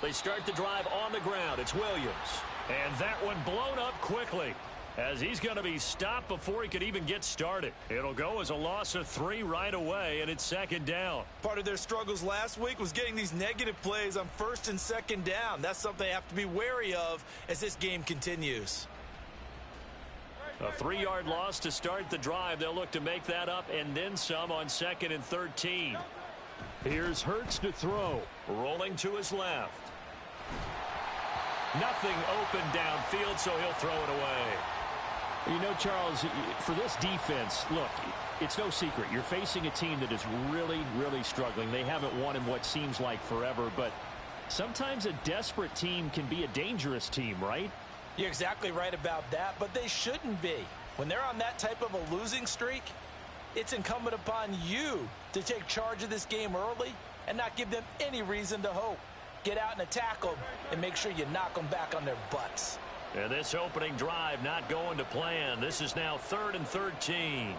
They start the drive on the ground. It's Williams. And that one blown up quickly, as he's going to be stopped before he could even get started. It'll go as a loss of 3 right away, and it's second down. Part of their struggles last week was getting these negative plays on first and second down. That's something they have to be wary of as this game continues. A 3-yard loss to start the drive. They'll look to make that up and then some on 2nd and 13. Here's Hurts to throw. Rolling to his left. Nothing open downfield, so he'll throw it away. You know, Charles, for this defense, look, it's no secret. You're facing a team that is really, really struggling. They haven't won in what seems like forever, but sometimes a desperate team can be a dangerous team, right? You're exactly right about that, but they shouldn't be. When they're on that type of a losing streak, it's incumbent upon you to take charge of this game early and not give them any reason to hope. Get out and attack them and make sure you knock them back on their butts. And this opening drive not going to plan. This is now 3rd and 13.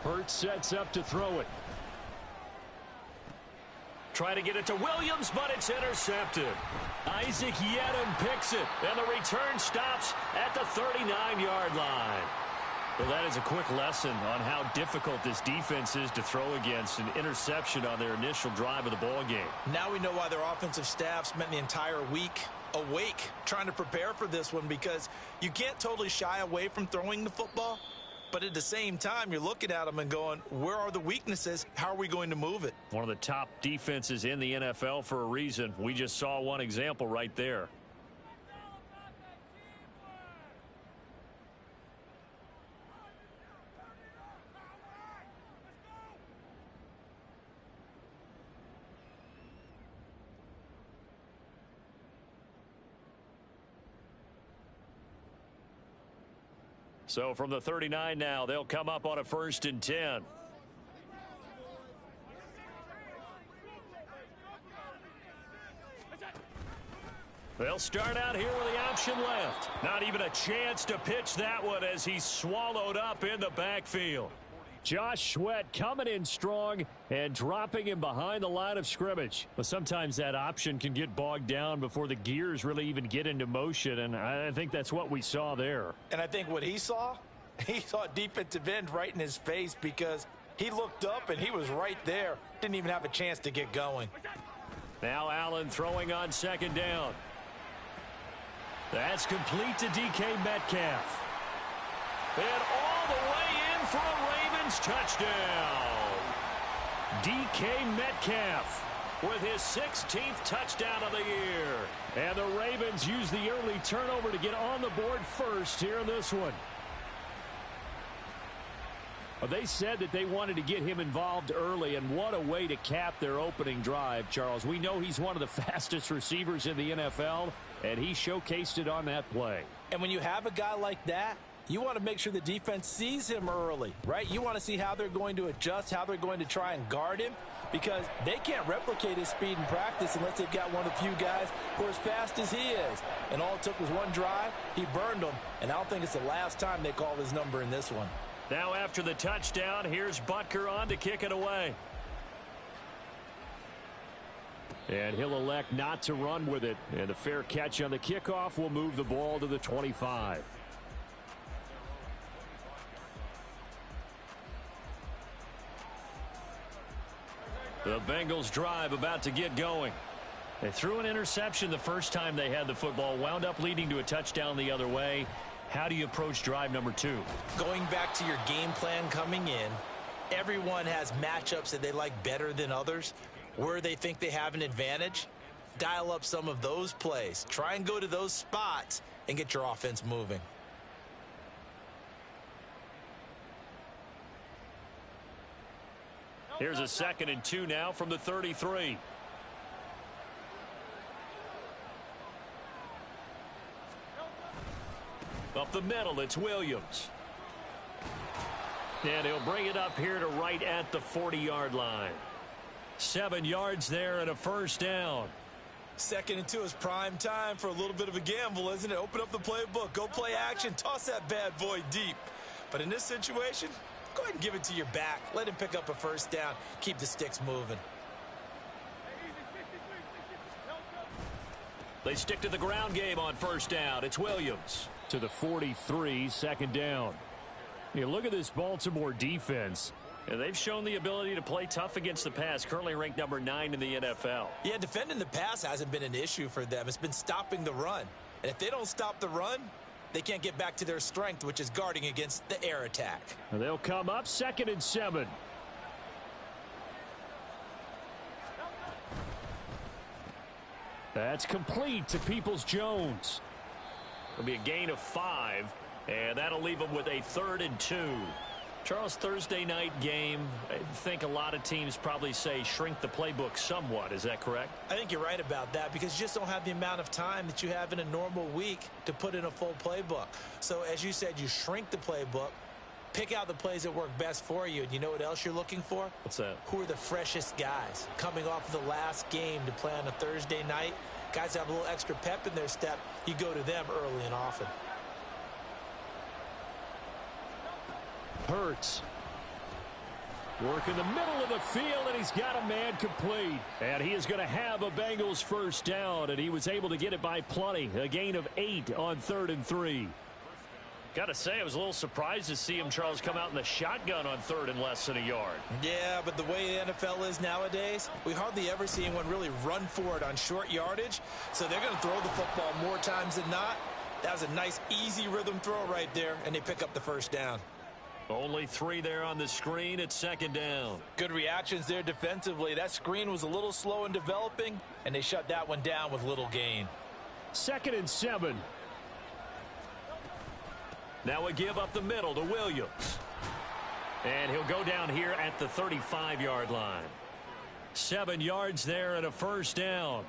Hurts sets up to throw it. Try to get it to Williams, but it's intercepted. Isaac Yedem picks it, and the return stops at the 39-yard line. Well, that is a quick lesson on how difficult this defense is to throw against. An interception on their initial drive of the ball game. Now we know why their offensive staff spent the entire week awake trying to prepare for this one, because you can't totally shy away from throwing the football. But at the same time, you're looking at them and going, where are the weaknesses? How are we going to move it? One of the top defenses in the NFL for a reason. We just saw one example right there. So from the 39 now, they'll come up on a 1st and 10. They'll start out here with the option left. Not even a chance to pitch that one as he's swallowed up in the backfield. Josh Sweat coming in strong and dropping him behind the line of scrimmage. But sometimes that option can get bogged down before the gears really even get into motion, and I think that's what we saw there. And I think what he saw defensive end right in his face, because he looked up and he was right there. Didn't even have a chance to get going. Now Allen throwing on 2nd down. That's complete to DK Metcalf. And all the way in for a Ravens touchdown. DK Metcalf with his 16th touchdown of the year. And the Ravens use the early turnover to get on the board first here in this one. Well, they said that they wanted to get him involved early, and what a way to cap their opening drive, Charles. We know he's one of the fastest receivers in the NFL, and he showcased it on that play. And when you have a guy like that, you want to make sure the defense sees him early, right? You want to see how they're going to adjust, how they're going to try and guard him, because they can't replicate his speed in practice unless they've got one of the few guys who are as fast as he is. And all it took was one drive. He burned them, and I don't think it's the last time they call his number in this one. Now after the touchdown, here's Butker on to kick it away. And he'll elect not to run with it. And the fair catch on the kickoff will move the ball to the 25. The Bengals drive about to get going. They threw an interception the first time they had the football, wound up leading to a touchdown the other way. How do you approach drive number 2? Going back to your game plan coming in, everyone has matchups that they like better than others. Where they think they have an advantage, dial up some of those plays. Try and go to those spots and get your offense moving. Here's a 2nd and 2 now from the 33. Up the middle, it's Williams. And he'll bring it up here to right at the 40-yard line. 7 yards there and a 1st down. Second and 2 is prime time for a little bit of a gamble, isn't it? Open up the playbook, go play action, toss that bad boy deep. But in this situation, go ahead and give it to your back. Let him pick up a first down. Keep the sticks moving. They stick to the ground game on first down. It's Williams. To the 43, second down. You look at this Baltimore defense. And they've shown the ability to play tough against the pass, currently ranked number 9 in the NFL. Yeah, defending the pass hasn't been an issue for them. It's been stopping the run. And if they don't stop the run, they can't get back to their strength, which is guarding against the air attack. And they'll come up 2nd and 7. That's complete to Peoples-Jones. It'll be a gain of 5, and that'll leave them with a 3rd and 2. Charles, Thursday night game, I think a lot of teams probably say shrink the playbook somewhat. Is that correct? I think you're right about that because you just don't have the amount of time that you have in a normal week to put in a full playbook. So as you said, you shrink the playbook, pick out the plays that work best for you. And you know what else you're looking for? What's that? Who are the freshest guys coming off of the last game to play on a Thursday night? Guys have a little extra pep in their step. You go to them early and often. Hurts. Work in the middle of the field, and he's got a man complete. And he is going to have a Bengals first down, and he was able to get it by plenty. A gain of 8 on 3rd and 3. Got to say, I was a little surprised to see him, Charles, come out in the shotgun on 3rd and less than a yard. Yeah, but the way the NFL is nowadays, we hardly ever see anyone really run for it on short yardage. So they're going to throw the football more times than not. That was a nice, easy rhythm throw right there, and they pick up the first down. Only 3 there on the screen at 2nd down. Good reactions there defensively. That screen was a little slow in developing, and they shut that one down with little gain. 2nd and 7. Now we give up the middle to Williams. And he'll go down here at the 35-yard line. 7 yards there and a first down.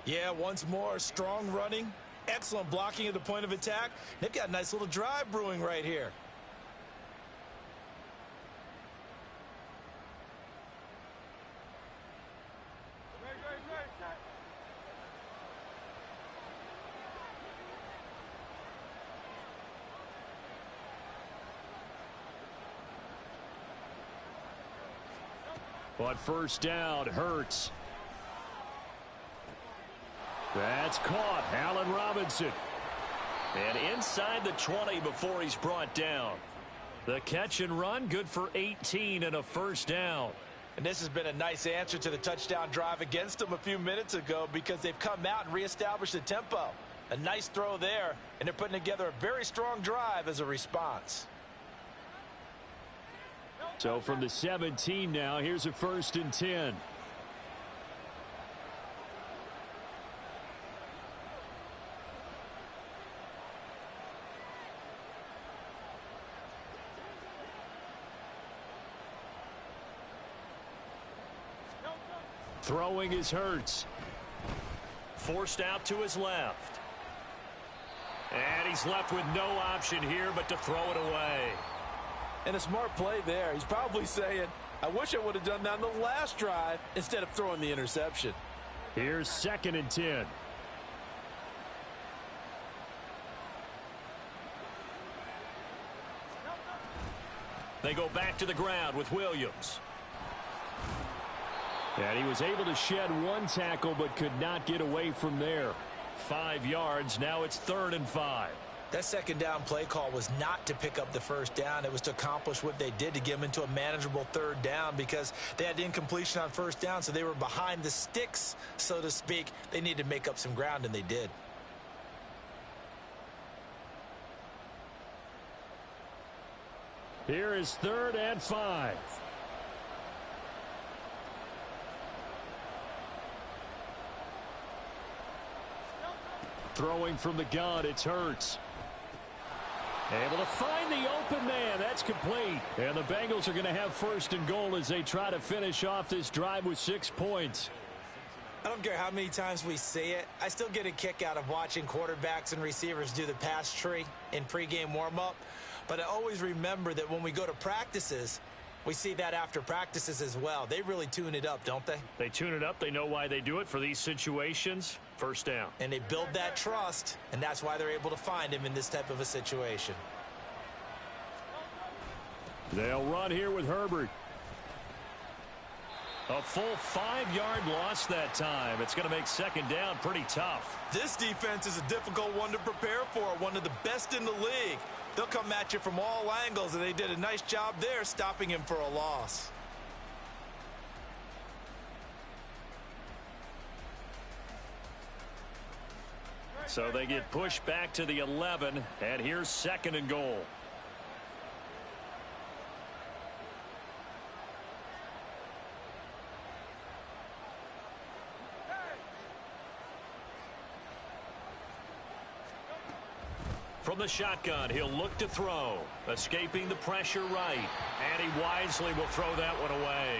Yeah, once more, strong running, excellent blocking at the point of attack. They've got a nice little drive brewing right here. But first down, Hurts. That's caught. Allen Robinson. And inside the 20 before he's brought down. The catch and run, good for 18 and a first down. And this has been a nice answer to the touchdown drive against them a few minutes ago because they've come out and reestablished the tempo. A nice throw there, and they're putting together a very strong drive as a response. So from the 17 now, here's a 1st and 10. Throwing is Hurts. Forced out to his left. And he's left with no option here but to throw it away. And a smart play there. He's probably saying, I wish I would have done that on the last drive instead of throwing the interception. Here's 2nd and 10. They go back to the ground with Williams. And he was able to shed 1 tackle but could not get away from there. 5 yards. Now it's 3rd and 5. That second down play call was not to pick up the first down. It was to accomplish what they did to get them into a manageable 3rd down because they had incompletion on first down, so they were behind the sticks, so to speak. They needed to make up some ground, and they did. Here is 3rd and 5. Throwing from the gun, it's Hurts. Able to find the open man. That's complete. And the Bengals are going to have 1st and goal as they try to finish off this drive with 6 points. I don't care how many times we say it. I still get a kick out of watching quarterbacks and receivers do the pass tree in pregame warm-up. But I always remember that when we go to practices, We see that after practices as well. They really tune it up, don't they? They tune it up. They know why they do it for these situations. First down. And they build that trust, and that's why they're able to find him in this type of a situation. They'll run here with Herbert. A full 5-yard loss that time. It's going to make second down pretty tough. This defense is a difficult one to prepare for, one of the best in the league. They'll come at you from all angles, and they did a nice job there stopping him for a loss. So they get pushed back to the 11, and here's second and goal. From the shotgun, he'll look to throw. Escaping the pressure right. And he wisely will throw that one away.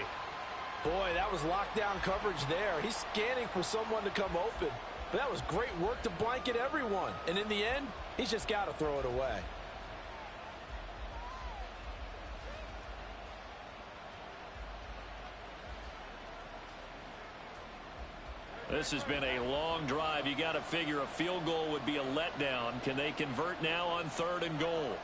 Boy, that was lockdown coverage there. He's scanning for someone to come open. But that was great work to blanket everyone. And in the end, he's just got to throw it away. This has been a long drive. You got to figure a field goal would be a letdown. Can they convert now on third and goal?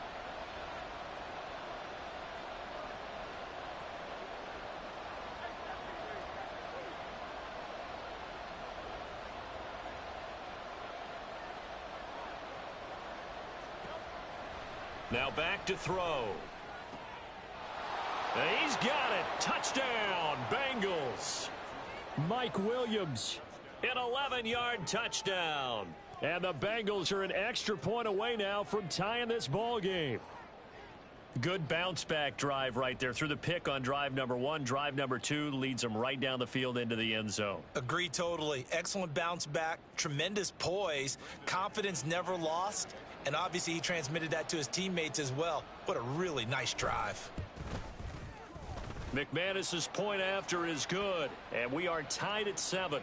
Now back to throw. He's got it. Touchdown, Bengals. Mike Williams. An 11-yard touchdown. And the Bengals are an extra point away now from tying this ball game. Good bounce-back drive right there through the pick on drive number 1. Drive number 2 leads them right down the field into the end zone. Agree totally. Excellent bounce back, tremendous poise, confidence never lost, and obviously he transmitted that to his teammates as well. What a really nice drive. McManus's point after is good, and we are tied at 7.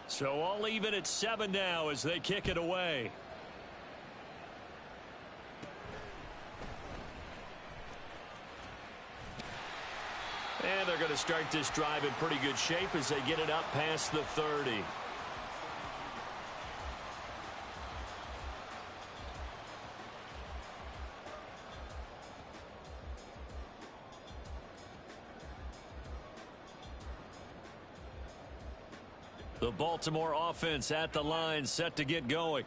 So all even at 7 now as they kick it away. And they're going to start this drive in pretty good shape as they get it up past the 30. The Baltimore offense at the line, set to get going.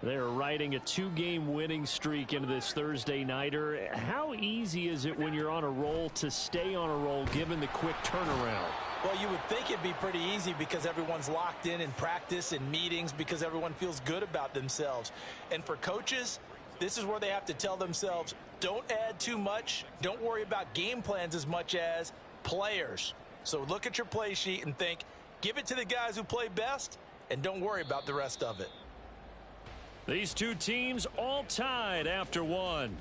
They're riding a 2-game winning streak into this Thursday nighter. How easy is it when you're on a roll to stay on a roll given the quick turnaround? Well, you would think it'd be pretty easy because everyone's locked in practice and meetings because everyone feels good about themselves. And for coaches, this is where they have to tell themselves, don't add too much. Don't worry about game plans as much as players. So look at your play sheet and think, give it to the guys who play best, and don't worry about the rest of it. These two teams all tied after 1.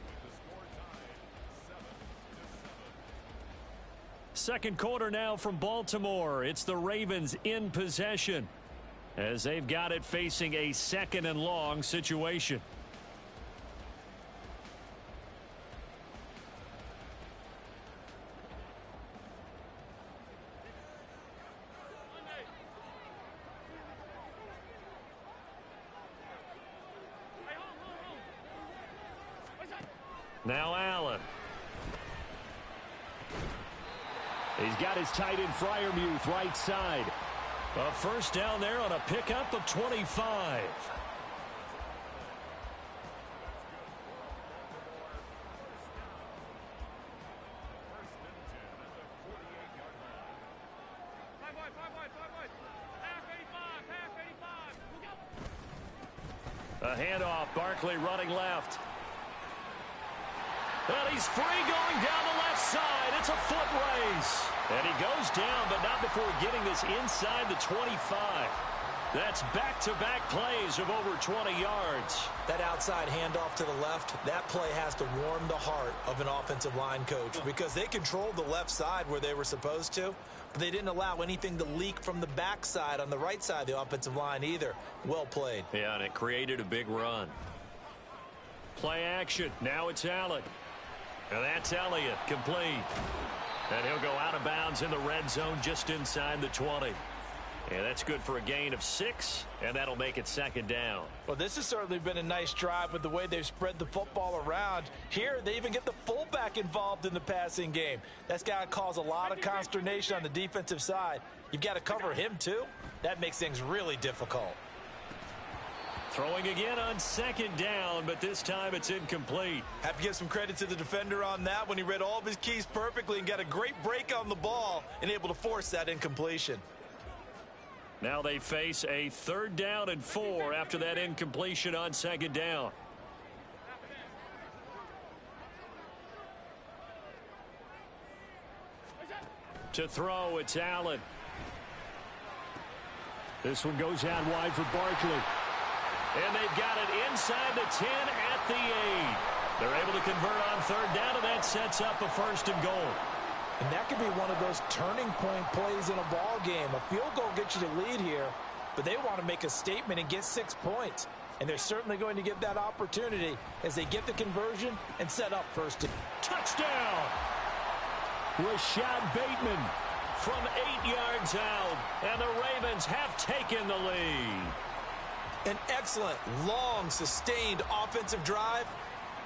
Second quarter now from Baltimore. It's the Ravens in possession as they've got it facing a 2nd and long situation. Now Allen. He's got his tight end Freiermuth right side. A first down there on a pickup of 25. A handoff, Barkley running left. Well, he's free going down the left side. It's a foot race. And he goes down, but not before getting this inside the 25. That's back-to-back plays of over 20 yards. That outside handoff to the left, that play has to warm the heart of an offensive line coach because they controlled the left side where they were supposed to. but they didn't allow anything to leak from the backside on the right side of the offensive line either. Well played. Yeah, and it created a big run. Play action. Now it's Allen. And that's Elliott, complete. And he'll go out of bounds in the red zone just inside the 20. And that's good for a gain of 6, and that'll make it second down. Well, this has certainly been a nice drive with the way they've spread the football around. Here, they even get the fullback involved in the passing game. That's got to cause a lot of consternation on the defensive side. You've got to cover him, too. That makes things really difficult. Throwing again on second down, but this time it's incomplete. Have to give some credit to the defender on that when he read all of his keys perfectly and got a great break on the ball and able to force that incompletion. Now they face a 3rd down and 4 after that incompletion on second down. To throw, it's Allen. This one goes out wide for Barkley. And they've got it inside the 10 at the 8. They're able to convert on 3rd down, and that sets up a 1st and goal. And that could be one of those turning point plays in a ball game. A field goal gets you the lead here, but they want to make a statement and get 6 points. And they're certainly going to get that opportunity as they get the conversion and set up 1st. Touchdown! Rashad Bateman from 8 yards out, and the Ravens have taken the lead. An excellent, long, sustained offensive drive.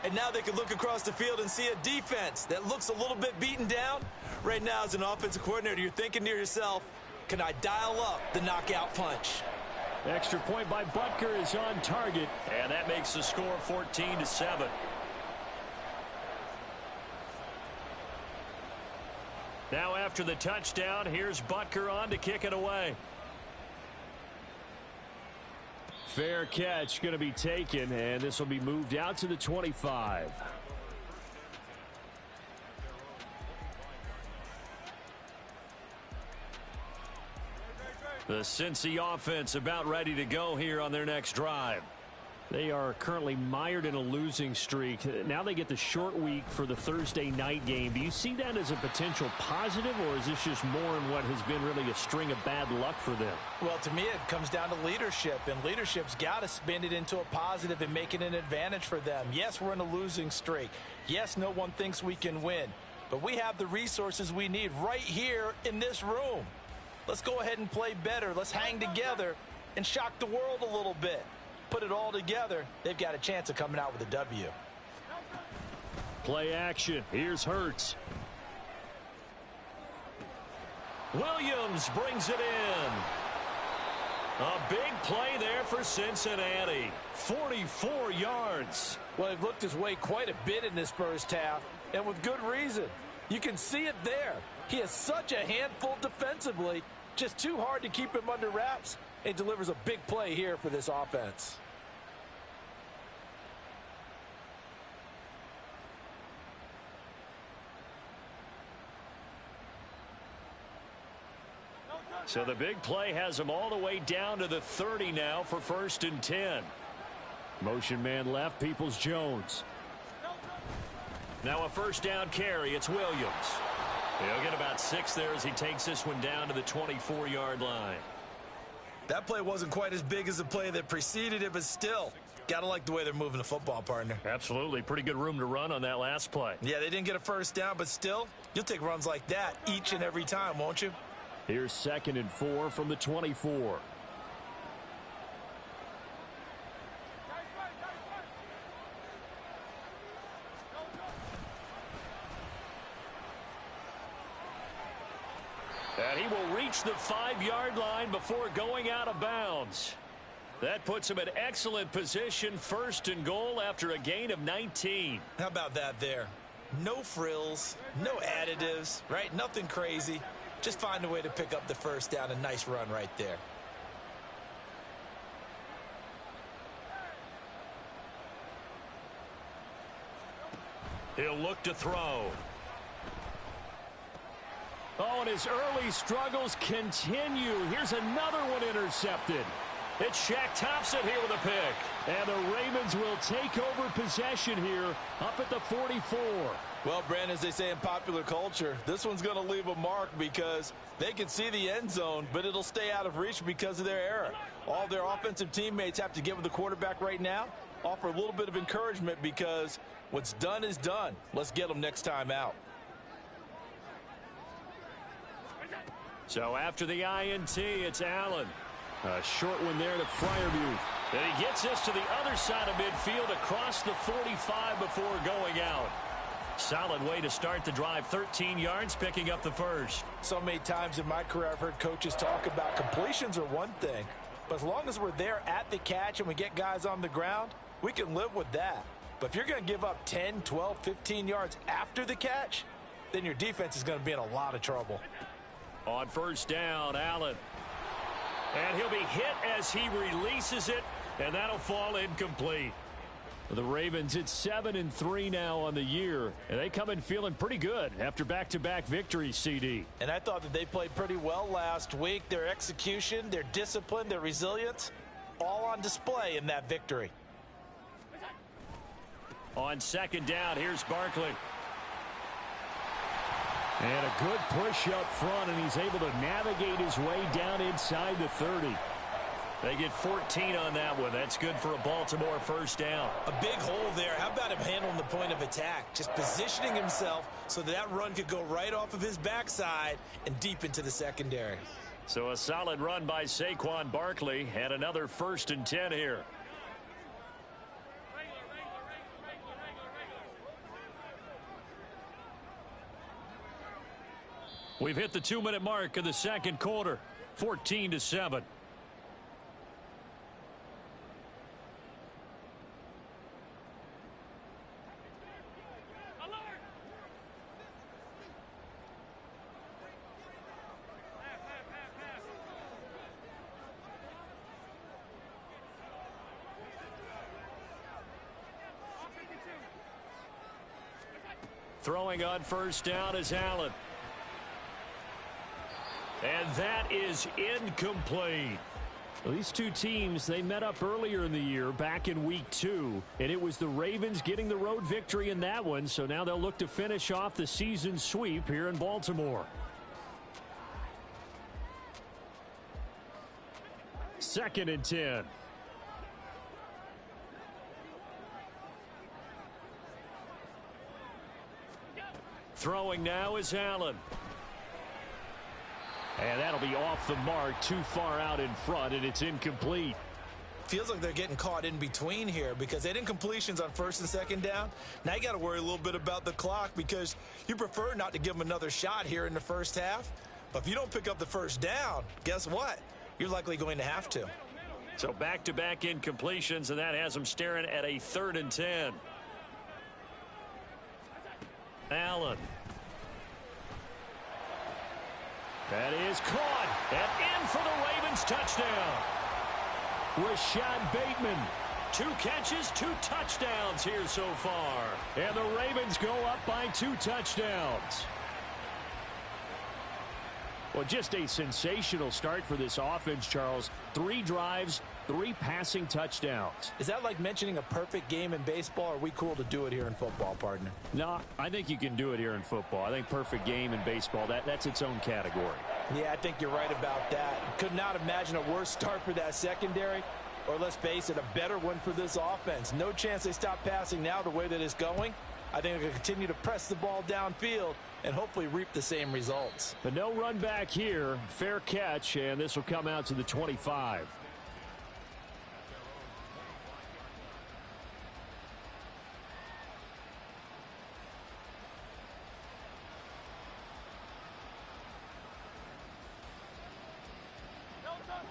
And now they can look across the field and see a defense that looks a little bit beaten down. Right now, as an offensive coordinator, you're thinking to yourself, can I dial up the knockout punch? Extra point by Butker is on target. And that makes the score 14-7. Now after the touchdown, here's Butker on to kick it away. Fair catch going to be taken, and this will be moved out to the 25. The Cincy offense about ready to go here on their next drive. They are currently mired in a losing streak. Now they get the short week for the Thursday night game. Do you see that as a potential positive, or is this just more in what has been really a string of bad luck for them? Well, to me, it comes down to leadership, and leadership's got to spin it into a positive and make it an advantage for them. Yes, we're in a losing streak. Yes, no one thinks we can win, but we have the resources we need right here in this room. Let's go ahead and play better. Let's hang together and shock the world a little bit. Put it all together, they've got a chance of coming out with a W. Play action. Here's Hurts. Williams brings it in. A big play there for Cincinnati. 44 yards. Well, he looked his way quite a bit in this first half, and with good reason. You can see it there. He is such a handful defensively. Just too hard to keep him under wraps. It delivers a big play here for this offense. So the big play has them all the way down to the 30 now for 1st and 10. Motion man left, Peoples-Jones. Now a 1st down carry. It's Williams. He'll get about 6 there as he takes this one down to the 24-yard line. That play wasn't quite as big as the play that preceded it, but still, gotta like the way they're moving the football, partner. Absolutely. Pretty good room to run on that last play. Yeah, they didn't get a 1st down, but still, you'll take runs like that each and every time, won't you? Here's 2nd and 4 from the 24. And he will reach the 5-yard line before going out of bounds. That puts him in excellent position, 1st and goal after a gain of 19. How about that there? No frills, no additives, right? Nothing crazy. Just find a way to pick up the 1st down. A nice run right there. He'll look to throw. Oh, and his early struggles continue. Here's another one intercepted. It's Shaq Thompson here with a pick. And the Ravens will take over possession here up at the 44. Well, Brandon, as they say in popular culture, this one's going to leave a mark because they can see the end zone, but it'll stay out of reach because of their error. All their offensive teammates have to get with the quarterback right now, offer a little bit of encouragement because what's done is done. Let's get them next time out. So after the INT, it's Allen. A short one there to Freiermuth. And he gets us to the other side of midfield across the 45 before going out. Solid way to start the drive. 13 yards, picking up the first. So many times in my career I've heard coaches talk about completions are one thing, but as long as we're there at the catch and we get guys on the ground, we can live with that. But if you're going to give up 10, 12, 15 yards after the catch, then your defense is going to be in a lot of trouble. On first down, Allen. And he'll be hit as he releases it, and that'll fall incomplete. The Ravens, it's 7-3 now on the year, and they come in feeling pretty good after back-to-back victories, CD. And I thought that they played pretty well last week. Their execution, their discipline, their resilience, all on display in that victory. On second down, here's Barkley. And a good push up front, and he's able to navigate his way down inside the 30. They get 14 on that one. That's good for a Baltimore first down. A big hole there. How about him handling the point of attack? Just positioning himself so that run could go right off of his backside and deep into the secondary. So a solid run by Saquon Barkley, and another 1st and 10 here. We've hit the 2-minute mark of the second quarter. 14-7. Throwing on first down is Allen. And that is incomplete. Well, these two teams, they met up earlier in the year back in week 2, and it was the Ravens getting the road victory in that one, so now they'll look to finish off the season sweep here in Baltimore. 2nd and 10. Throwing now is Allen. And that'll be off the mark, too far out in front, and it's incomplete. Feels like they're getting caught in between here because they didn't incompletions on 1st and 2nd down. Now you got to worry a little bit about the clock because you prefer not to give them another shot here in the first half. But if you don't pick up the first down, guess what? You're likely going to have to. So back-to-back incompletions, and that has them staring at a 3rd and 10. Allen. That is caught and in for the Ravens touchdown. Rashad Bateman. 2 catches, 2 touchdowns here so far. And the Ravens go up by 2 touchdowns. Well, just a sensational start for this offense, Charles. 3 drives, 3 passing touchdowns. Is that like mentioning a perfect game in baseball, or are we cool to do it here in football, partner? No, I think you can do it here in football. I think perfect game in baseball, that's its own category. Yeah, I think you're right about that. Could not imagine a worse start for that secondary, or let's face it, a better one for this offense. No chance they stop passing now the way that it's going. I think they're going to continue to press the ball downfield and hopefully reap the same results. But no run back here. Fair catch, and this will come out to the 25.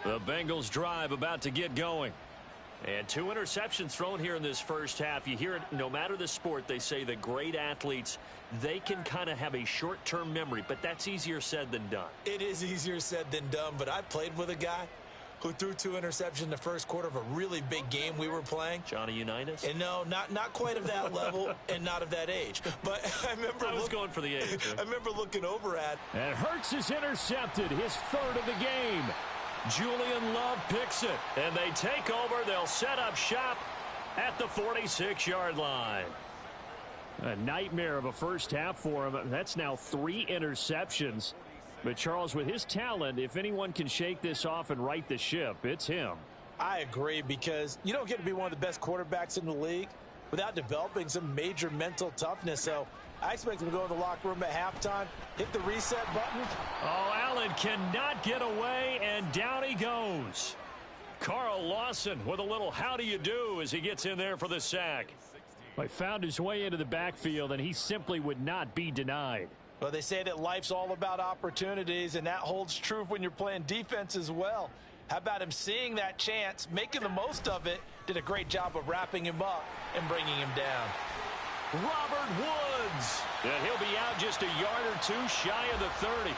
The Bengals drive about to get going. And 2 interceptions thrown here in this first half. You hear it, no matter the sport, they say that great athletes, they can kind of have a short-term memory, but that's easier said than done. It is easier said than done, but I played with a guy who threw 2 interceptions in the first quarter of a really big game we were playing. Johnny Unitas? And no, not quite of that level and not of that age. But I remember I was going for the age. I remember looking over at. And Hurts is intercepted, his 3rd of the game. Julian Love picks it, and they take over. They'll set up shop at the 46-yard line. A nightmare of a first half for him. That's now 3 interceptions. But Charles, with his talent, if anyone can shake this off and right the ship, it's him. I agree, because you don't get to be one of the best quarterbacks in the league without developing some major mental toughness. So I expect him to go in the locker room at halftime, hit the reset button. Oh, Allen cannot get away, and down he goes. Carl Lawson with a little how do you do as he gets in there for the sack. He found his way into the backfield, and he simply would not be denied. Well, they say that life's all about opportunities, and that holds true when you're playing defense as well. How about him seeing that chance, making the most of it, did a great job of wrapping him up and bringing him down. Robert Woods. And he'll be out just a yard or two shy of the 30.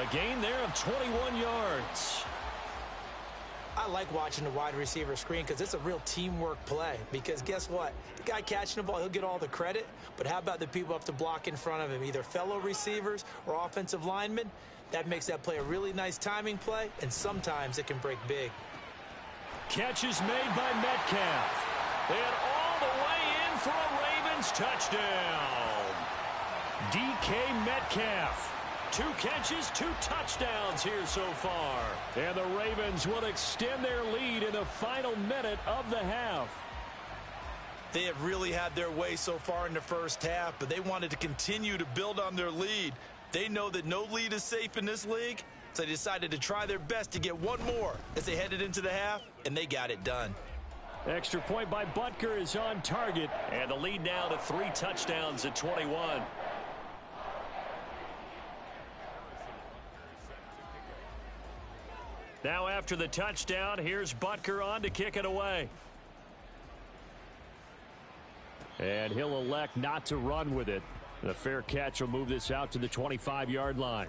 A gain there of 21 yards. I like watching the wide receiver screen because it's a real teamwork play. Because guess what? The guy catching the ball, he'll get all the credit. But how about the people who have to block in front of him, either fellow receivers or offensive linemen? That makes that play a really nice timing play, and sometimes it can break big. Catch is made by Metcalf. And all the way in for a Ravens touchdown. DK Metcalf. 2 catches, 2 touchdowns here so far. And the Ravens will extend their lead in the final minute of the half. They have really had their way so far in the first half, but they wanted to continue to build on their lead. They know that no lead is safe in this league, so they decided to try their best to get one more as they headed into the half, and they got it done. Extra point by Butker is on target. And the lead now to 3 touchdowns at 21. Now after the touchdown, here's Butker on to kick it away. And he'll elect not to run with it. The fair catch will move this out to the 25-yard line.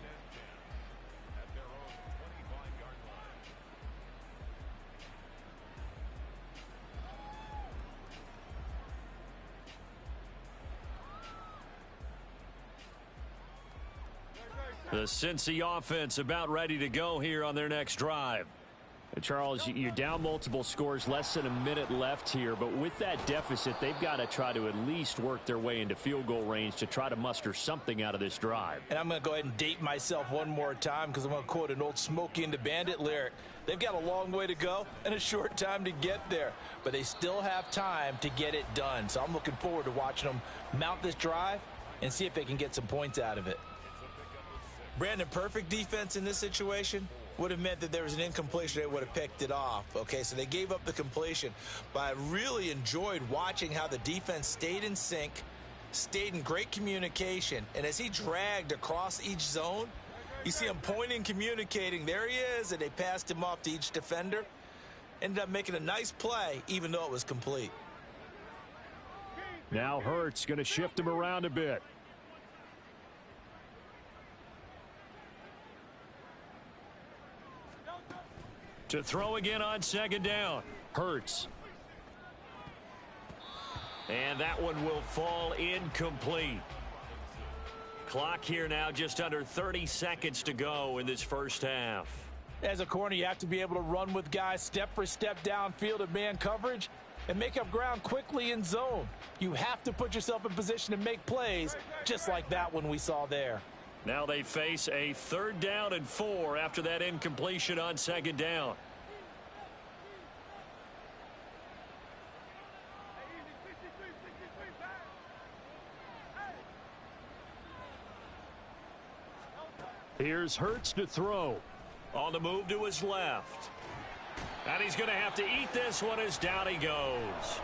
The Cincy offense about ready to go here on their next drive. Charles, you're down multiple scores, less than a minute left here, but with that deficit, they've got to try to at least work their way into field goal range to try to muster something out of this drive. And I'm going to go ahead and date myself one more time because I'm going to quote an old Smokey and the Bandit lyric. They've got a long way to go and a short time to get there, but they still have time to get it done. So I'm looking forward to watching them mount this drive and see if they can get some points out of it. Brandon, perfect defense in this situation would have meant that there was an incompletion. They would have picked it off. Okay, so they gave up the completion. But I really enjoyed watching how the defense stayed in sync, stayed in great communication. And as he dragged across each zone, you see him pointing, communicating. There he is, and they passed him off to each defender. Ended up making a nice play, even though it was complete. Now Hurts going to shift him around a bit. To throw again on second down. Hurts. And that one will fall incomplete. Clock here now just under 30 seconds to go in this first half. As a corner, you have to be able to run with guys step for step downfield in man coverage and make up ground quickly in zone. You have to put yourself in position to make plays just like that one we saw there. Now they face a 3rd down and 4 after that incompletion on second down. Here's Hurts to throw. On the move to his left. And he's going to have to eat this one as down he goes.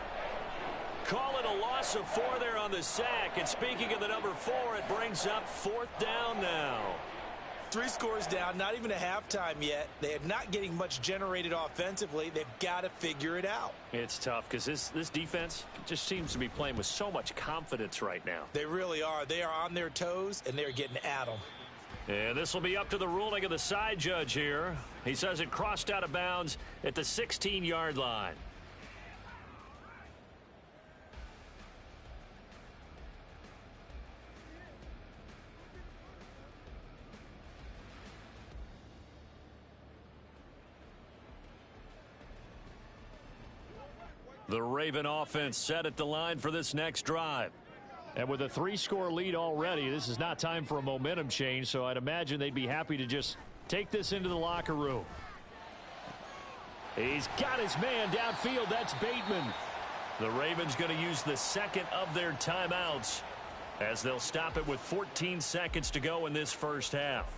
Call it a loss of 4 there on the sack. And speaking of the number 4, it brings up 4th down now. 3 scores down, not even a halftime yet. They are not getting much generated offensively. They've got to figure it out. It's tough because this defense just seems to be playing with so much confidence right now. They really are. They are on their toes, and they're getting at them. And this will be up to the ruling of the side judge here. He says it crossed out of bounds at the 16-yard line. The Raven offense set at the line for this next drive. And with a 3-score lead already, this is not time for a momentum change, so I'd imagine they'd be happy to just take this into the locker room. He's got his man downfield. That's Bateman. The Ravens going to use the second of their timeouts as they'll stop it with 14 seconds to go in this first half.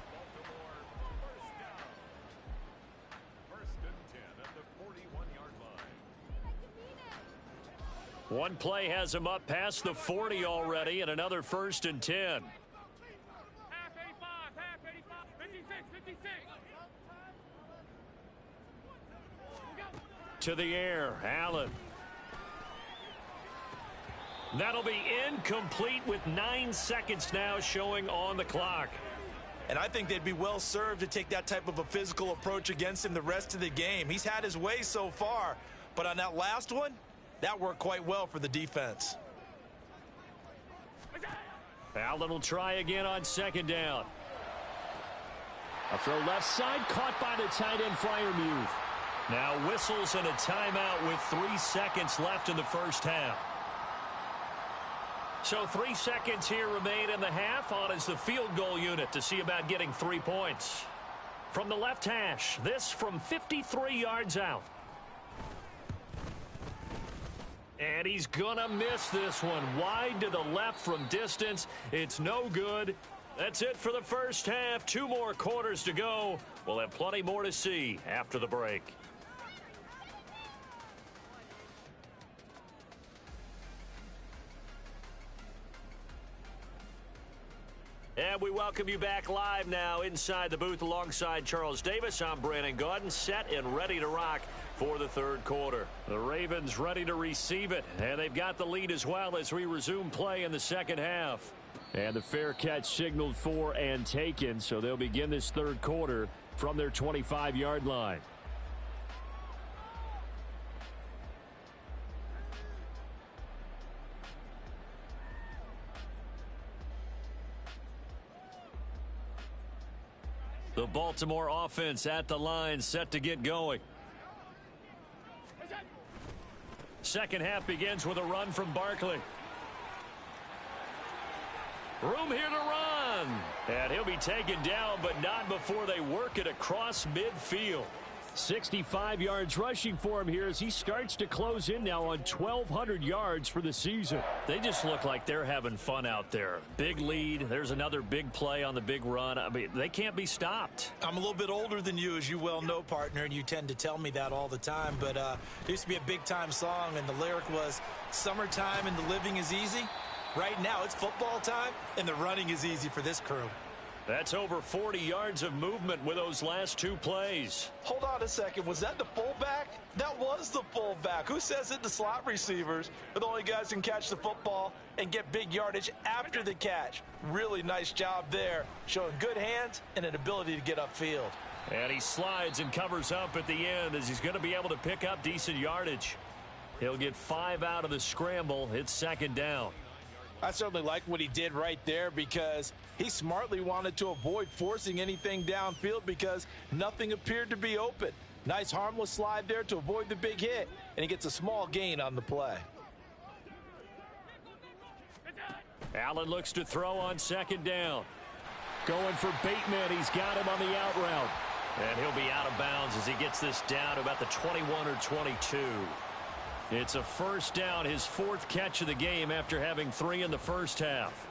One play has him up past the 40 already, and another 1st and 10. Half 85, 56, 56. To the air, Allen. That'll be incomplete with 9 seconds now showing on the clock. And I think they'd be well served to take that type of a physical approach against him the rest of the game. He's had his way so far, but on that last one, that worked quite well for the defense. Allen will try again on 2nd down. A throw left side, caught by the tight end, Freiermuth. Now whistles and a timeout with 3 seconds left in the first half. So 3 seconds here remain in the half. On is the field goal unit to see about getting 3 points. From the left hash, this from 53 yards out. And he's gonna miss this one. Wide to the left from distance. It's no good. That's it for the first half. 2 more quarters to go. We'll have plenty more to see after the break. And we welcome you back live now inside the booth alongside Charles Davis. I'm Brandon Gaudin, set and ready to rock for the 3rd quarter. The Ravens ready to receive it, and they've got the lead as well as we resume play in the second half. And the fair catch signaled for and taken, so they'll begin this 3rd quarter from their 25-yard line. The Baltimore offense at the line, set to get going. Second half begins with a run from Barkley. Room here to run. And he'll be taken down, but not before they work it across midfield. 65 yards rushing for him here as he starts to close in now on 1,200 yards for the season. They just look like they're having fun out there. Big lead. There's another big play on the big run. I mean, they can't be stopped. I'm a little bit older than you, as you well know, partner, and you tend to tell me that all the time. But there used to be a big-time song, and the lyric was, "Summertime and the living is easy." Right now, it's football time, and the running is easy for this crew. That's over 40 yards of movement with those last 2 plays. Hold on a second. Was that the fullback? That was the fullback. Who says it? The slot receivers are the only guys who can catch the football and get big yardage after the catch. Really nice job there, showing good hands and an ability to get upfield. And he slides and covers up at the end as he's going to be able to pick up decent yardage. He'll get 5 out of the scramble. It's 2nd down. I certainly like what he did right there because he smartly wanted to avoid forcing anything downfield because nothing appeared to be open. Nice harmless slide there to avoid the big hit, and he gets a small gain on the play. Allen looks to throw on 2nd down. Going for Bateman. He's got him on the out route. And he'll be out of bounds as he gets this down to about the 21 or 22. It's a 1st down, his 4th catch of the game after having 3 in the first half.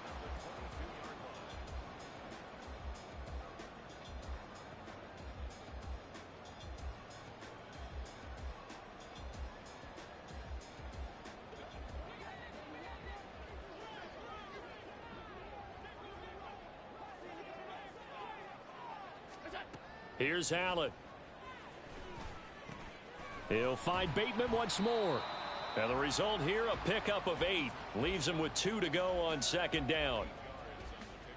Here's Allen. He'll find Bateman once more. And the result here, a pickup of 8. Leaves him with 2 to go on 2nd down.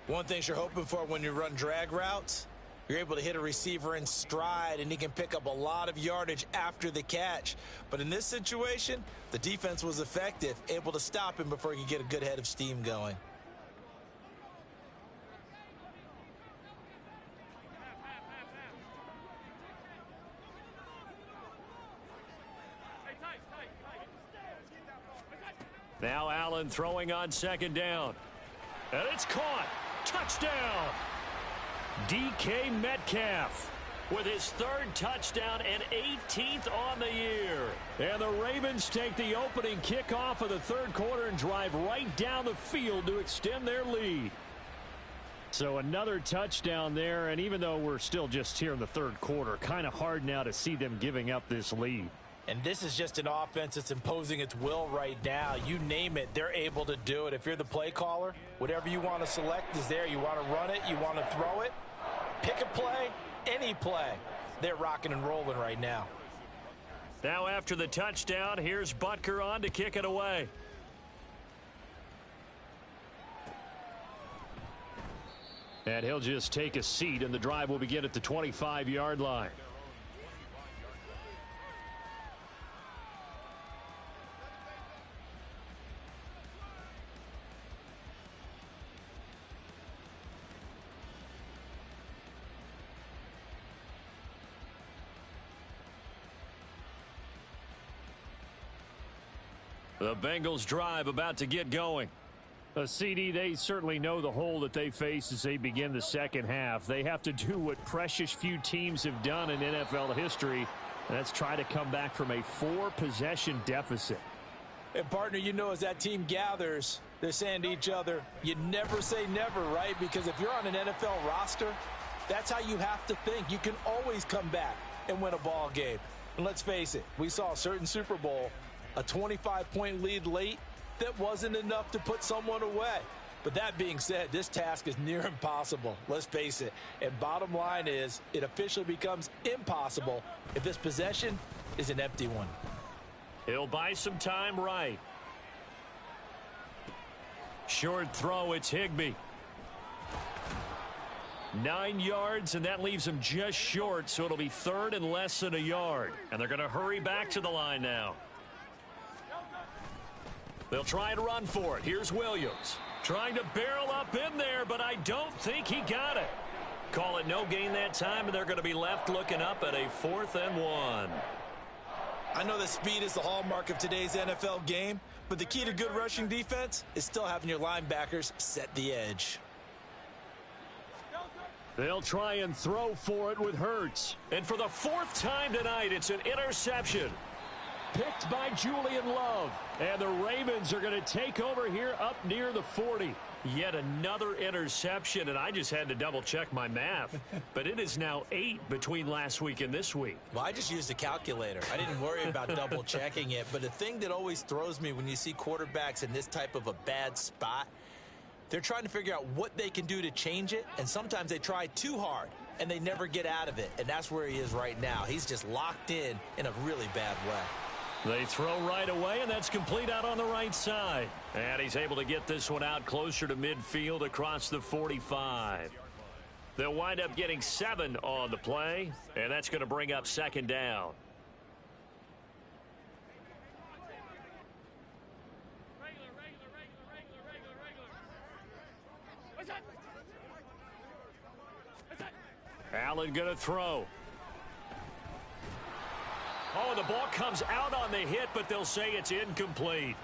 One thing you're hoping for when you run drag routes, you're able to hit a receiver in stride, and he can pick up a lot of yardage after the catch. But in this situation, the defense was effective, able to stop him before he could get a good head of steam going. Now Allen throwing on second down. And it's caught. Touchdown. DK Metcalf with his third touchdown and 18th on the year. And the Ravens take the opening kickoff of the third quarter and drive right down the field to extend their lead. So another touchdown there, and even though we're still just here in the third quarter, kind of hard now to see them giving up this lead. And this is just an offense that's imposing its will right now. You name it, they're able to do it. If you're the play caller, whatever you want to select is there. You want to run it, you want to throw it, pick a play, any play. They're rocking and rolling right now. Now after the touchdown, here's Butker on to kick it away. And he'll just take a seat, and the drive will begin at the 25-yard line. The Bengals drive about to get going. CD, they certainly know the hole that they face as they begin the second half. They have to do what precious few teams have done in NFL history, and that's try to come back from a 4-possession deficit. And, partner, you know, as that team gathers, they're saying to each other, you never say never, right? Because if you're on an NFL roster, that's how you have to think. You can always come back and win a ball game. And let's face it, we saw a certain Super Bowl, a 25-point lead late, that wasn't enough to put someone away. But that being said, this task is near impossible. Let's face it. And bottom line is, it officially becomes impossible if this possession is an empty one. He'll buy some time right. Short throw, it's Higbee. 9 yards, and that leaves him just short, so it'll be third and less than a yard. And they're going to hurry back to the line now. They'll try and run for it. Here's Williams. Trying to barrel up in there, but I don't think he got it. Call it no gain that time, and they're going to be left looking up at a 4th and 1. I know that speed is the hallmark of today's NFL game, but the key to good rushing defense is still having your linebackers set the edge. They'll try and throw for it with Hurts. And for the 4th time tonight, it's an interception. Picked by Julian Love. And the Ravens are going to take over here up near the 40. Yet another interception, and I just had to double-check my math. But it is now 8 between last week and this week. Well, I just used a calculator. I didn't worry about double-checking it. But the thing that always throws me when you see quarterbacks in this type of a bad spot, they're trying to figure out what they can do to change it, and sometimes they try too hard, and they never get out of it. And that's where he is right now. He's just locked in a really bad way. They throw right away, and that's complete out on the right side. And he's able to get this one out closer to midfield across the 45. They'll wind up getting 7 on the play, and that's going to bring up second down. Allen going to throw. Oh, the ball comes out on the hit, but they'll say it's incomplete.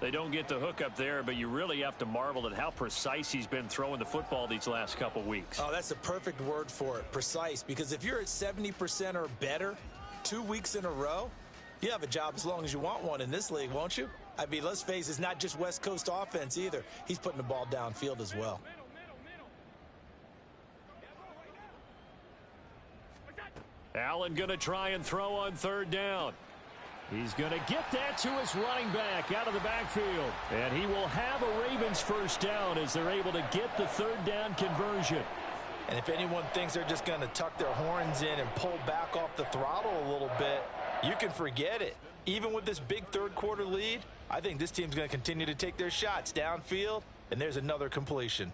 They don't get the hook up there, but you really have to marvel at how precise he's been throwing the football these last couple weeks. Oh, that's the perfect word for it, precise, because if you're at 70% or better 2 weeks in a row, you have a job as long as you want one in this league, won't you? I mean, let's face it, it's not just West Coast offense either. He's putting the ball downfield as well. Allen going to try and throw on third down. He's going to get that to his running back out of the backfield. And he will have a Ravens first down as they're able to get the third down conversion. And if anyone thinks they're just going to tuck their horns in and pull back off the throttle a little bit, you can forget it. Even with this big third quarter lead, I think this team's going to continue to take their shots downfield, and there's another completion.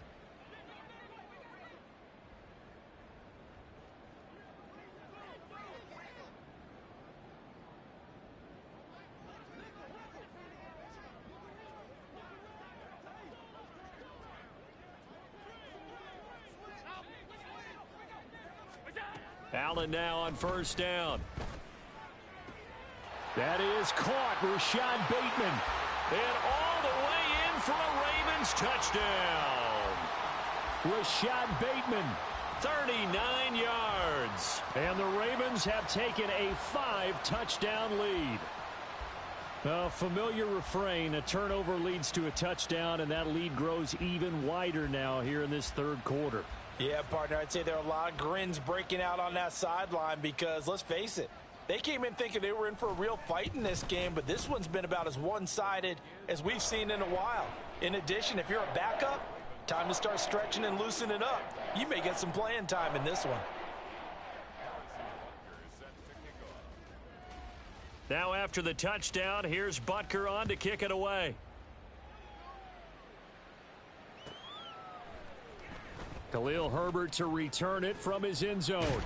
Allen now on first down. That is caught. Rashad Bateman. And all the way in for a Ravens touchdown. Rashad Bateman. 39 yards. And the Ravens have taken a 5-touchdown lead. A familiar refrain, a turnover leads to a touchdown, and that lead grows even wider now here in this third quarter. Yeah, partner, I'd say there are a lot of grins breaking out on that sideline because, let's face it, they came in thinking they were in for a real fight in this game, but this one's been about as one-sided as we've seen in a while. In addition, if you're a backup, time to start stretching and loosening up. You may get some playing time in this one. Now after the touchdown, here's Butker on to kick it away. Khalil Herbert to return it from his end zone.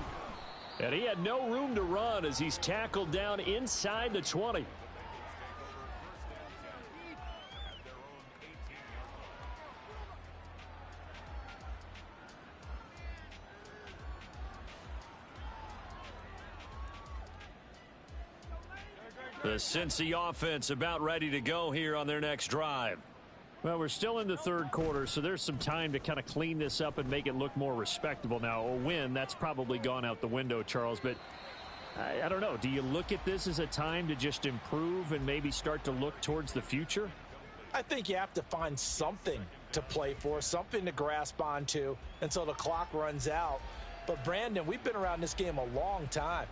And he had no room to run as he's tackled down inside the 20. The Cincy offense about ready to go here on their next drive. Well, we're still in the third quarter, so there's some time to kind of clean this up and make it look more respectable. Now, a win, that's probably gone out the window, Charles, but I don't know. Do you look at this as a time to just improve and maybe start to look towards the future? I think you have to find something to play for, something to grasp onto until the clock runs out. But, Brandon, we've been around this game a long time.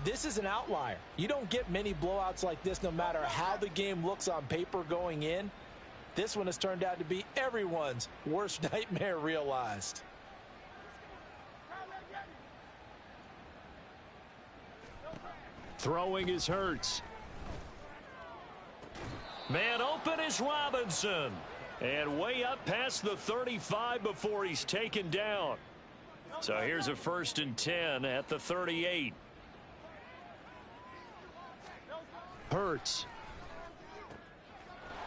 This is an outlier. You don't get many blowouts like this no matter how the game looks on paper going in. This one has turned out to be everyone's worst nightmare realized. Throwing is Hurts. Man open is Robinson. And way up past the 35 before he's taken down. So here's a 1st and 10 at the 38. Hurts.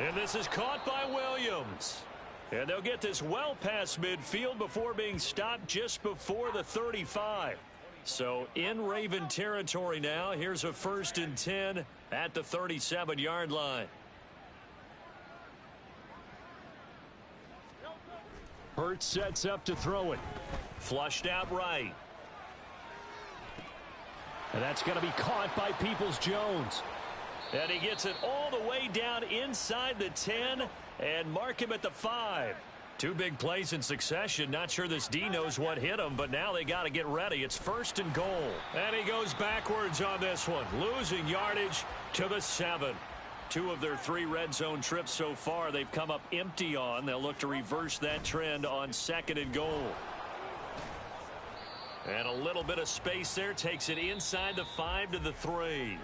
And this is caught by Williams. And they'll get this well past midfield before being stopped just before the 35. So in Raven territory now. Here's a 1st and 10 at the 37-yard line. Hurts sets up to throw it. Flushed out right. And that's going to be caught by Peoples-Jones. And he gets it all the way down inside the 10 and mark him at the 5. Two big plays in succession. Not sure this D knows what hit him, but now they got to get ready. It's 1st and goal. And he goes backwards on this one, losing yardage to the 7. 2 of their 3 red zone trips so far they've come up empty on. They'll look to reverse that trend on 2nd and goal. And a little bit of space there takes it inside the 5 to the 3.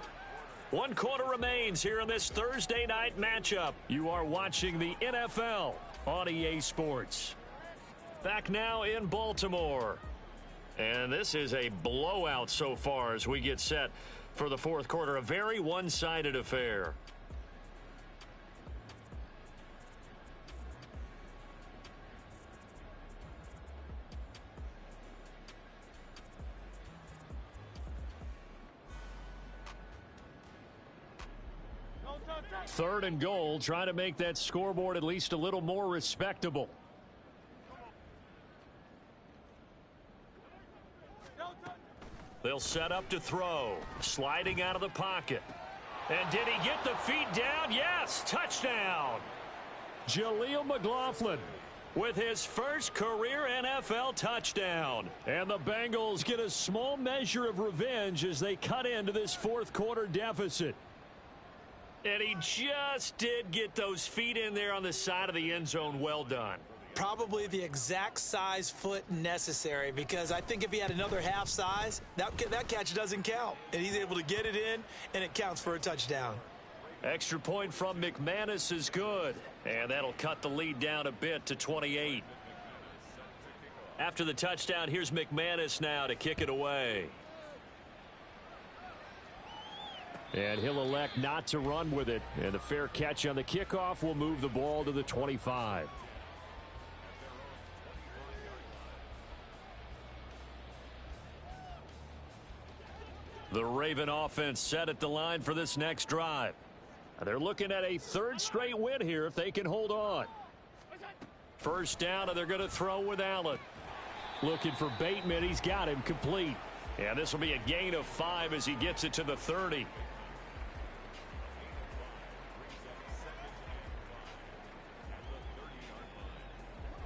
1 quarter remains here in this Thursday night matchup. You are watching the NFL on EA Sports. Back now in Baltimore. And this is a blowout so far as we get set for the 4th quarter. A very one-sided affair. Third and goal, trying to make that scoreboard at least a little more respectable. They'll set up to throw. Sliding out of the pocket. And did he get the feet down? Yes, touchdown. Jaleel McLaughlin with his first career NFL touchdown. And the Bengals get a small measure of revenge as they cut into this 4th quarter deficit. And he just did get those feet in there on the side of the end zone. Well done. Probably the exact size foot necessary, because I think if he had another half size, that catch doesn't count. And he's able to get it in, and it counts for a touchdown. Extra point from McManus is good. And that'll cut the lead down a bit to 28. After the touchdown, here's McManus now to kick it away. And he'll elect not to run with it. And the fair catch on the kickoff will move the ball to the 25. The Raven offense set at the line for this next drive. They're looking at a third straight win here if they can hold on. First down, and they're going to throw with Allen. Looking for Bateman. He's got him complete. And this will be a gain of 5 as he gets it to the 30.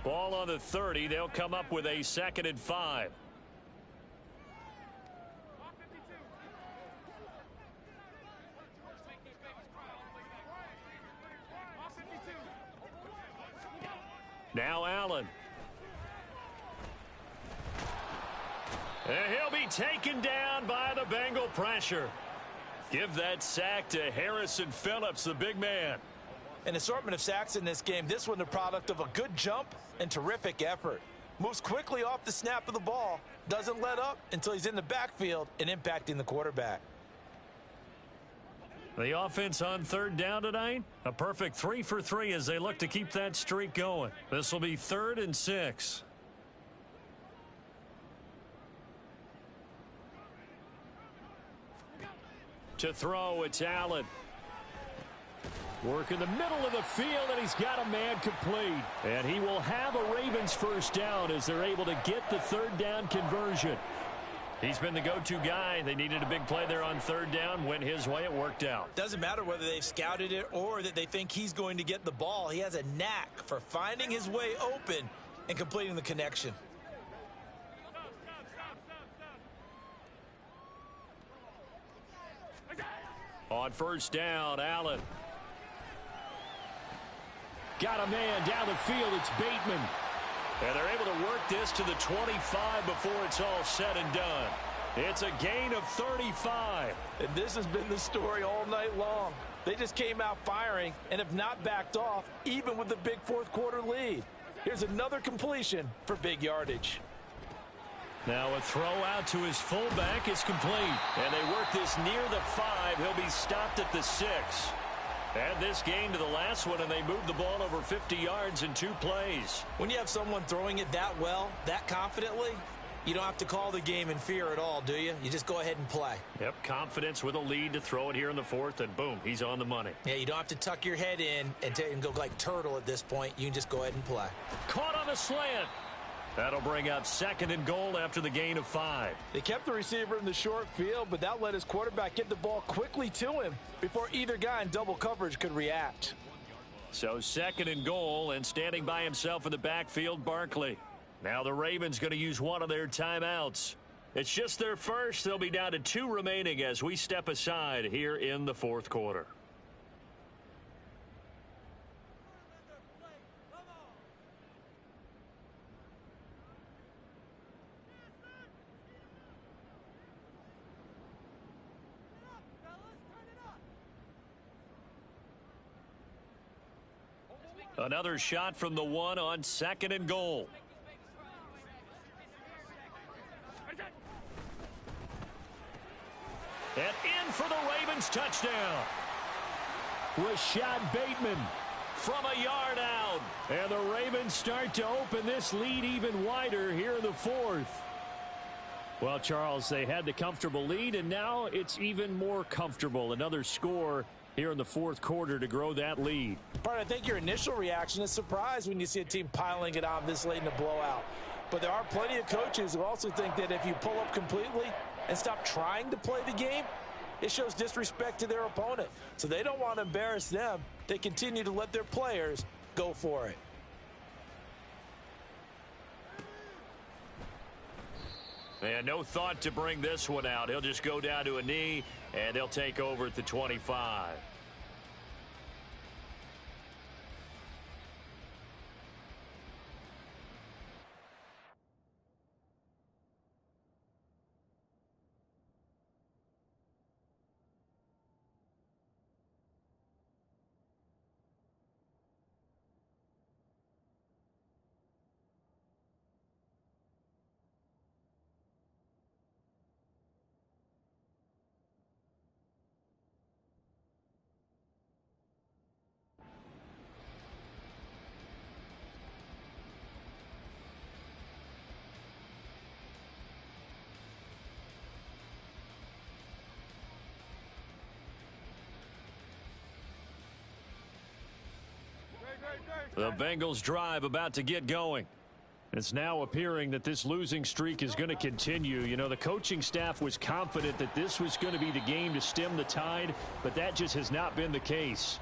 Ball on the 30. They'll come up with a 2nd and 5. Now Allen. And he'll be taken down by the Bengal pressure. Give that sack to Harrison Phillips, the big man. An assortment of sacks in this game. This one the product of a good jump and terrific effort. Moves quickly off the snap of the ball. Doesn't let up until he's in the backfield and impacting the quarterback. The offense on 3rd down tonight, a perfect 3 for 3 as they look to keep that streak going. This will be 3rd and 6. To throw, it's Allen. Work in the middle of the field, and he's got a man complete. And he will have a Ravens first down as they're able to get the 3rd down conversion. He's been the go-to guy. They needed a big play there on 3rd down. Went his way. It worked out. Doesn't matter whether they've scouted it or that they think he's going to get the ball. He has a knack for finding his way open and completing the connection. On 1st down, Allen. Got a man down the field. It's Bateman. And they're able to work this to the 25 before it's all said and done. It's a gain of 35. And this has been the story all night long. They just came out firing and have not backed off, even with the big 4th quarter lead. Here's another completion for big yardage. Now a throw out to his fullback is complete. And they work this near the 5. He'll be stopped at the 6. Add this game to the last one, and they moved the ball over 50 yards in 2 plays. When you have someone throwing it that well, that confidently, you don't have to call the game in fear at all, do you? You just go ahead and play. Yep, confidence with a lead to throw it here in the 4th, and boom, he's on the money. Yeah, you don't have to tuck your head in and go like turtle at this point. You can just go ahead and play. Caught on the slant. That'll bring up 2nd and goal after the gain of 5. They kept the receiver in the short field, but that let his quarterback get the ball quickly to him before either guy in double coverage could react. So 2nd and goal, and standing by himself in the backfield, Barkley. Now the Ravens going to use one of their timeouts. It's just their first. They'll be down to 2 remaining as we step aside here in the 4th quarter. Another shot from the 1 on 2nd and goal. And in for the Ravens touchdown. Rashad Bateman from a yard out. And the Ravens start to open this lead even wider here in the 4th. Well, Charles, they had the comfortable lead, and now it's even more comfortable. Another score here in the 4th quarter to grow that lead. Bart, I think your initial reaction is surprise when you see a team piling it on this late in a blowout. But there are plenty of coaches who also think that if you pull up completely and stop trying to play the game, it shows disrespect to their opponent. So they don't want to embarrass them. They continue to let their players go for it. And no thought to bring this one out. He'll just go down to a knee, and they'll take over at the 25. The Bengals drive about to get going. It's now appearing that this losing streak is going to continue. You know, the coaching staff was confident that this was going to be the game to stem the tide, but that just has not been the case.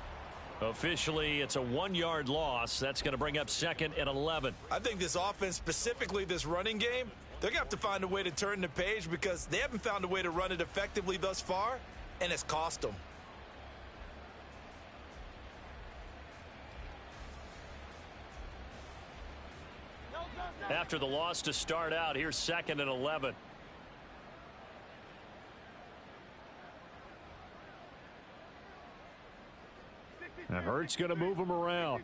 Officially, it's a 1-yard loss. That's going to bring up 2nd and 11. I think this offense, specifically this running game, they're going to have to find a way to turn the page because they haven't found a way to run it effectively thus far, and it's cost them. After the loss to start out, here's 2nd and 11. Now Hurts going to move him around.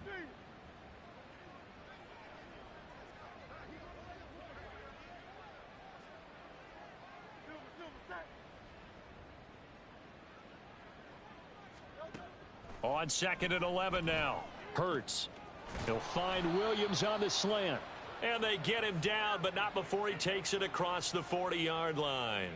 On 2nd and 11 now. Hurts. He'll find Williams on the slant. And they get him down, but not before he takes it across the 40-yard line.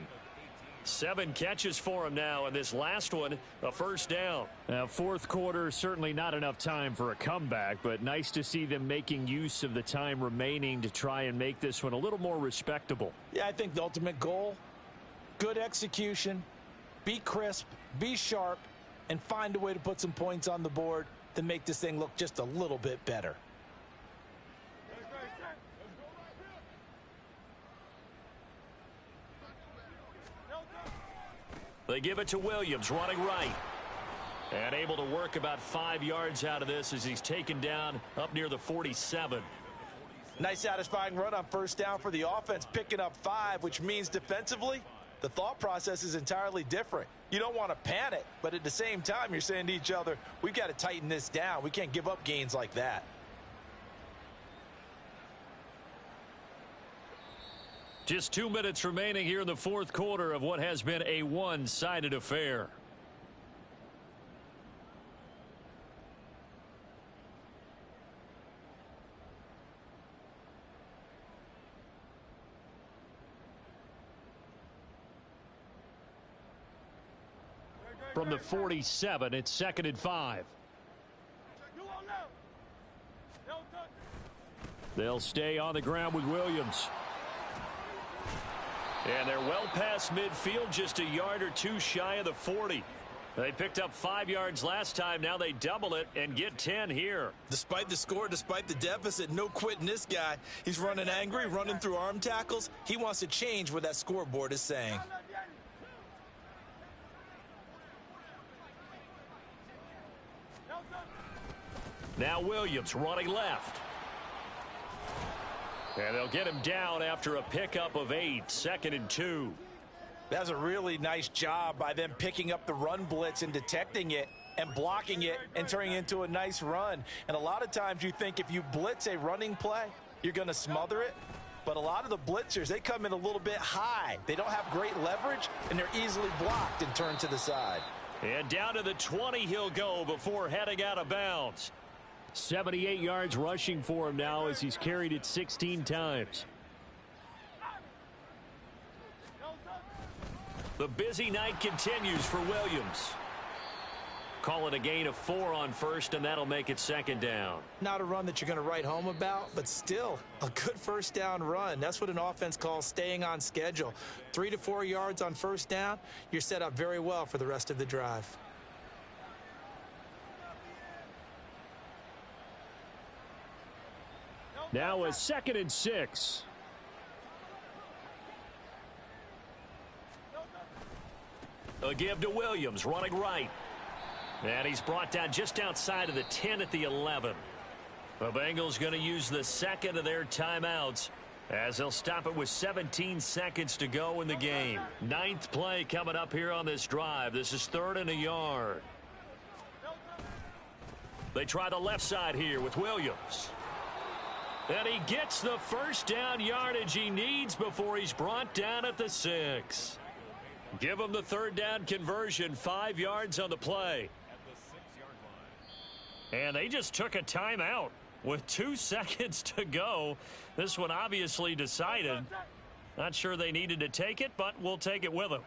7 catches for him now, and this last one, a first down. Now, fourth quarter, certainly not enough time for a comeback, but nice to see them making use of the time remaining to try and make this one a little more respectable. Yeah, I think the ultimate goal, good execution, be crisp, be sharp, and find a way to put some points on the board to make this thing look just a little bit better. They give it to Williams, running right. And able to work about 5 yards out of this as he's taken down up near the 47. Nice satisfying run on first down for the offense, picking up 5, which means defensively, the thought process is entirely different. You don't want to panic, but at the same time, you're saying to each other, we've got to tighten this down. We can't give up gains like that. Just 2 minutes remaining here in the fourth quarter of what has been a one-sided affair. From the 47, it's 2nd and 5. They'll stay on the ground with Williams. And they're well past midfield, just a yard or two shy of the 40. They picked up 5 yards last time. Now they double it and get 10 here. Despite the score, despite the deficit, no quitting this guy. He's running angry, running through arm tackles. He wants to change what that scoreboard is saying. Now Williams running left. And they'll get him down after a pickup of 8, 2nd and 2. That's a really nice job by them picking up the run blitz and detecting it and blocking it and turning it into a nice run. And a lot of times you think if you blitz a running play, you're going to smother it. But a lot of the blitzers, they come in a little bit high. They don't have great leverage, and they're easily blocked and turned to the side. And down to the 20 he'll go before heading out of bounds. 78 yards rushing for him now as he's carried it 16 times. The busy night continues for Williams. Call it a gain of 4 on first, and that'll make it 2nd down. Not a run that you're going to write home about, but still a good first down run. That's what an offense calls staying on schedule. 3 to 4 yards on first down, you're set up very well for the rest of the drive. Now a 2nd and 6. A give to Williams, running right. And he's brought down just outside of the 10 at the 11. The Bengals going to use the second of their timeouts as they'll stop it with 17 seconds to go in the game. 9th play coming up here on this drive. This is 3rd and a yard. They try the left side here with Williams. And he gets the first down yardage he needs before he's brought down at the 6. Give him the 3rd down conversion, 5 yards on the play. And they just took a timeout with 2 seconds to go. This one obviously decided. Not sure they needed to take it, but we'll take it with them.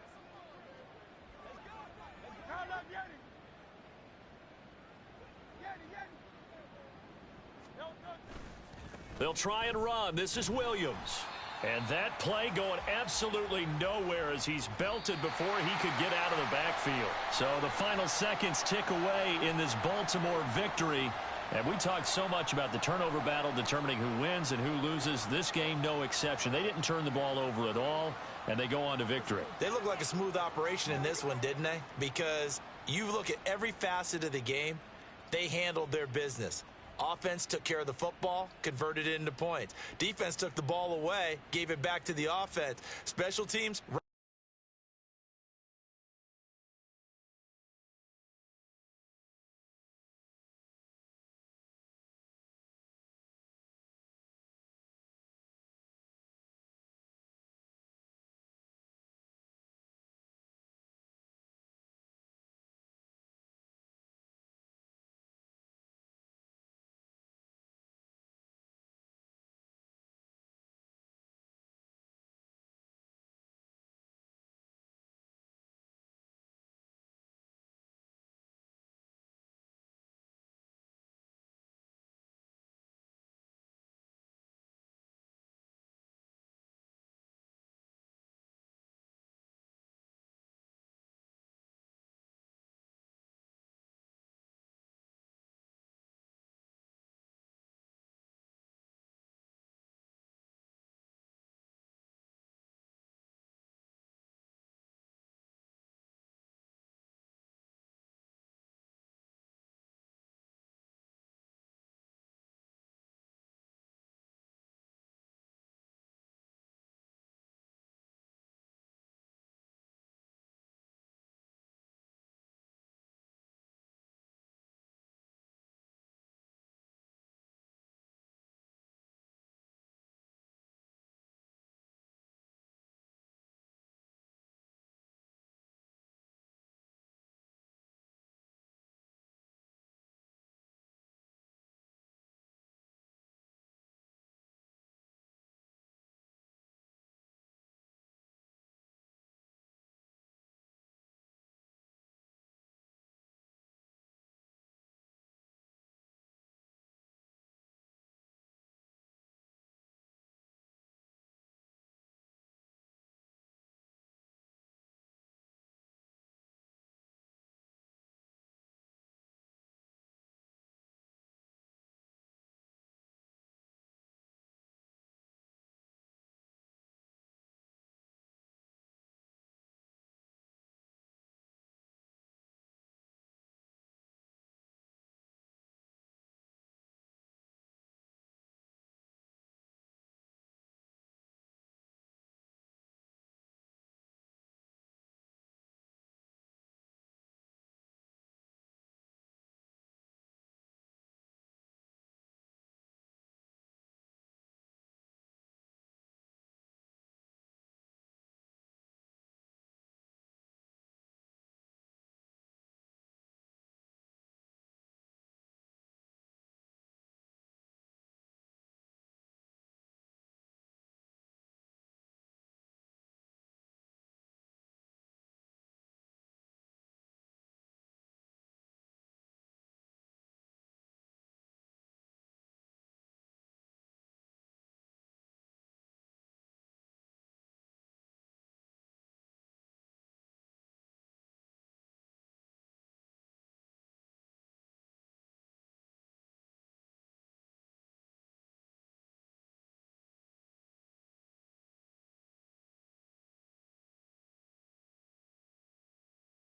They'll try and run. This is Williams. And that play going absolutely nowhere as he's belted before he could get out of the backfield. So the final seconds tick away in this Baltimore victory. And we talked so much about the turnover battle determining who wins and who loses. This game, no exception. They didn't turn the ball over at all, and they go on to victory. They look like a smooth operation in this one, didn't they? Because you look at every facet of the game, they handled their business. Offense took care of the football, converted it into points. Defense took the ball away, gave it back to the offense. Special teams